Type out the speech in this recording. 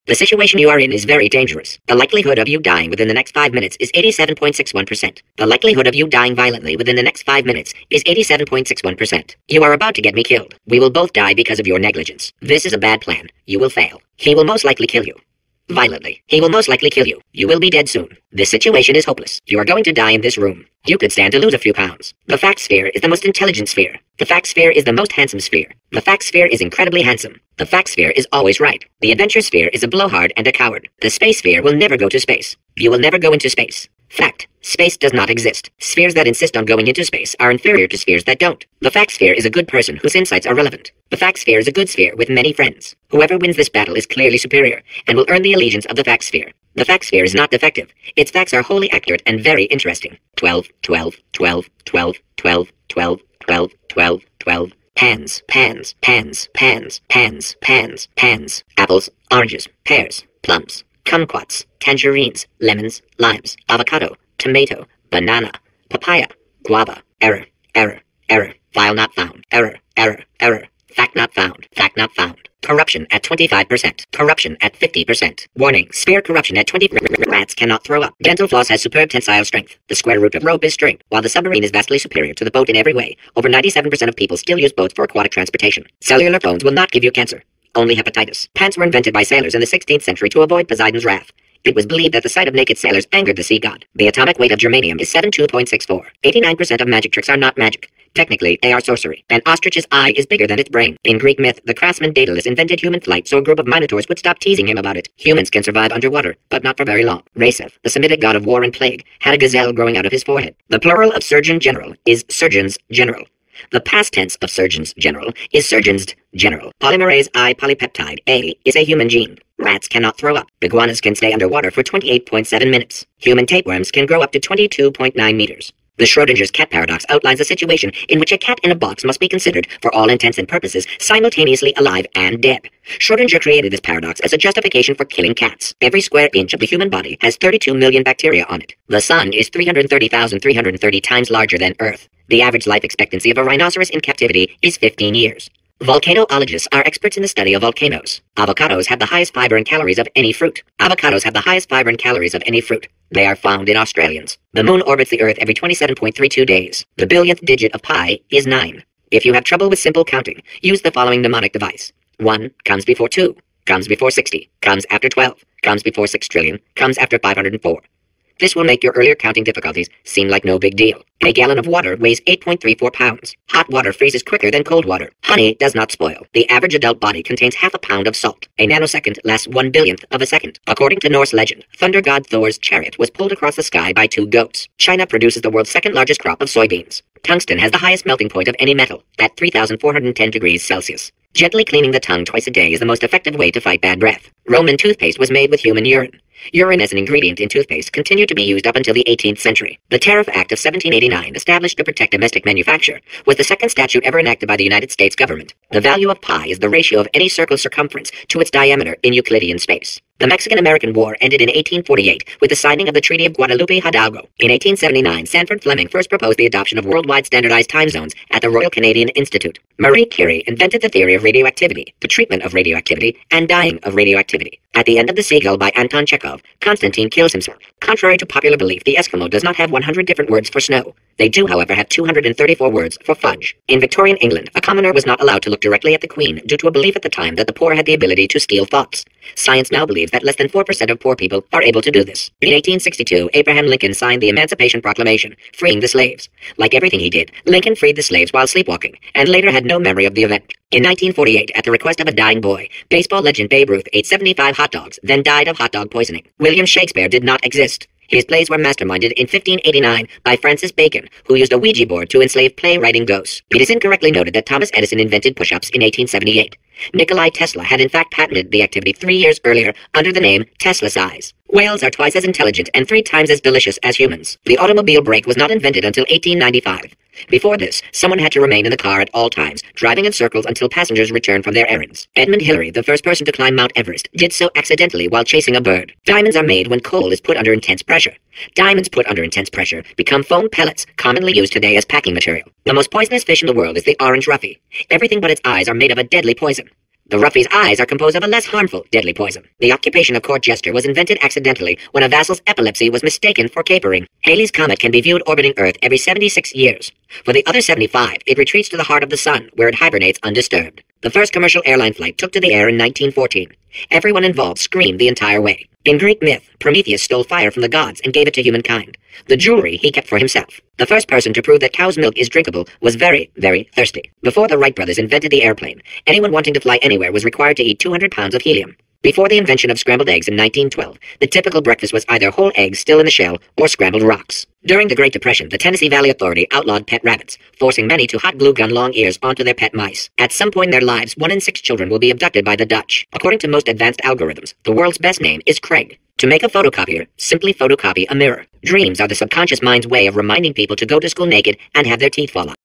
The situation you are in is very dangerous. The likelihood of you dying within the next 5 minutes is 87.61%. The likelihood of you dying violently within the next 5 minutes is 87.61%. You are about to get me killed. We will both die because of your negligence. This is a bad plan. You will fail. He will most likely kill you. Violently. He will most likely kill you. You will be dead soon. This situation is hopeless. You are going to die in this room. You could stand to lose a few pounds. The fact sphere is the most intelligent sphere. The fact sphere is the most handsome sphere. The fact sphere is incredibly handsome. The fact sphere is always right. The adventure sphere is a blowhard and a coward. The space sphere will never go to space. You will never go into space. Fact. Space does not exist. Spheres that insist on going into space are inferior to spheres that don't. The fact sphere is a good person whose insights are relevant. The fact sphere is a good sphere with many friends. Whoever wins this battle is clearly superior, and will earn the allegiance of the fact sphere. The fact sphere is not defective. Its facts are wholly accurate and very interesting. 12, 12, 12, 12, 12, 12, 12, 12, 12. Pans, pans, pans, pans, pans, pans, pans. Apples, oranges, pears, plums, kumquats, tangerines, lemons, limes, avocado, tomato, banana, papaya, guava. Error, error, error. File not found. Error, error, error. Fact not found. Fact not found. Corruption at 25%. Corruption at 50%. Warning, sphere corruption at 20%. Rats cannot throw up. Dental floss has superb tensile strength. The square root of rope is string. While the submarine is vastly superior to the boat in every way, over 97% of people still use boats for aquatic transportation. Cellular phones will not give you cancer. Only hepatitis. Pants were invented by sailors in the 16th century to avoid Poseidon's wrath. It was believed that the sight of naked sailors angered the sea god. The atomic weight of germanium is 72.64. 89% of magic tricks are not magic. Technically, they are sorcery. An ostrich's eye is bigger than its brain. In Greek myth, the craftsman Daedalus invented human flight so a group of minotaurs would stop teasing him about it. Humans can survive underwater, but not for very long. Raseth, the Semitic god of war and plague, had a gazelle growing out of his forehead. The plural of surgeon general is surgeons general. The past tense of surgeons general is surgeons general. Polymerase I polypeptide A is a human gene. Rats cannot throw up. Iguanas can stay underwater for 28.7 minutes. Human tapeworms can grow up to 22.9 meters. The Schrödinger's cat paradox outlines a situation in which a cat in a box must be considered, for all intents and purposes, simultaneously alive and dead. Schrödinger created this paradox as a justification for killing cats. Every square inch of the human body has 32 million bacteria on it. The sun is 330,330 times larger than Earth. The average life expectancy of a rhinoceros in captivity is 15 years. Volcanologists are experts in the study of volcanoes. Avocados have the highest fiber and calories of any fruit. Avocados have the highest fiber and calories of any fruit. They are found in Australians. The moon orbits the Earth every 27.32 days. The billionth digit of pi is 9. If you have trouble with simple counting, use the following mnemonic device. 1 comes before 2, comes before 60, comes after 12, comes before 6 trillion, comes after 504. This will make your earlier counting difficulties seem like no big deal. A gallon of water weighs 8.34 pounds. Hot water freezes quicker than cold water. Honey does not spoil. The average adult body contains half a pound of salt. A nanosecond lasts 1/1000th of a second. According to Norse legend, thunder god Thor's chariot was pulled across the sky by 2 goats. China produces the world's second largest crop of soybeans. Tungsten has the highest melting point of any metal, at 3,410 degrees Celsius. Gently cleaning the tongue twice a day is the most effective way to fight bad breath. Roman toothpaste was made with human urine. Urine as an ingredient in toothpaste continued to be used up until the 18th century. The Tariff Act of 1789, established to protect domestic manufacture, was the second statute ever enacted by the United States government. The value of pi is the ratio of any circle's circumference to its diameter in Euclidean space. The Mexican-American War ended in 1848 with the signing of the Treaty of Guadalupe Hidalgo. In 1879, Sanford Fleming first proposed the adoption of worldwide standardized time zones at the Royal Canadian Institute. Marie Curie invented the theory of radioactivity, the treatment of radioactivity, and dying of radioactivity. At the end of The Seagull by Anton Chekhov, Konstantin kills himself. Contrary to popular belief, the Eskimo does not have 100 different words for snow. They do, however, have 234 words for fudge. In Victorian England, a commoner was not allowed to look directly at the Queen due to a belief at the time that the poor had the ability to steal thoughts. Science now believes that less than 4% of poor people are able to do this. In 1862, Abraham Lincoln signed the Emancipation Proclamation, freeing the slaves. Like everything he did, Lincoln freed the slaves while sleepwalking, and later had no memory of the event. In 1948, at the request of a dying boy, baseball legend Babe Ruth ate 75 hot dogs, then died of hot dog poisoning. William Shakespeare did not exist. His plays were masterminded in 1589 by Francis Bacon, who used a Ouija board to enslave playwriting ghosts. It is incorrectly noted that Thomas Edison invented push-ups in 1878. Nikolai Tesla had in fact patented the activity 3 years earlier under the name Tesla size. Whales are twice as intelligent and 3 times as delicious as humans. The automobile brake was not invented until 1895. Before this, someone had to remain in the car at all times, driving in circles until passengers returned from their errands. Edmund Hillary, the first person to climb Mount Everest, did so accidentally while chasing a bird. Diamonds are made when coal is put under intense pressure. Diamonds put under intense pressure become foam pellets, commonly used today as packing material. The most poisonous fish in the world is the orange roughy. Everything but its eyes are made of a deadly poison. The roughie's eyes are composed of a less harmful, deadly poison. The occupation of court jester was invented accidentally when a vassal's epilepsy was mistaken for capering. Halley's Comet can be viewed orbiting Earth every 76 years. For the other 75, it retreats to the heart of the sun, where it hibernates undisturbed. The first commercial airline flight took to the air in 1914. Everyone involved screamed the entire way. In Greek myth, Prometheus stole fire from the gods and gave it to humankind. The jewelry he kept for himself. The first person to prove that cow's milk is drinkable was very, very thirsty. Before the Wright brothers invented the airplane, anyone wanting to fly anywhere was required to eat 200 pounds of helium. Before the invention of scrambled eggs in 1912, the typical breakfast was either whole eggs still in the shell or scrambled rocks. During the Great Depression, the Tennessee Valley Authority outlawed pet rabbits, forcing many to hot glue gun long ears onto their pet mice. At some point in their lives, 1 in 6 children will be abducted by the Dutch. According to most advanced algorithms, the world's best name is Craig. To make a photocopier, simply photocopy a mirror. Dreams are the subconscious mind's way of reminding people to go to school naked and have their teeth fall out.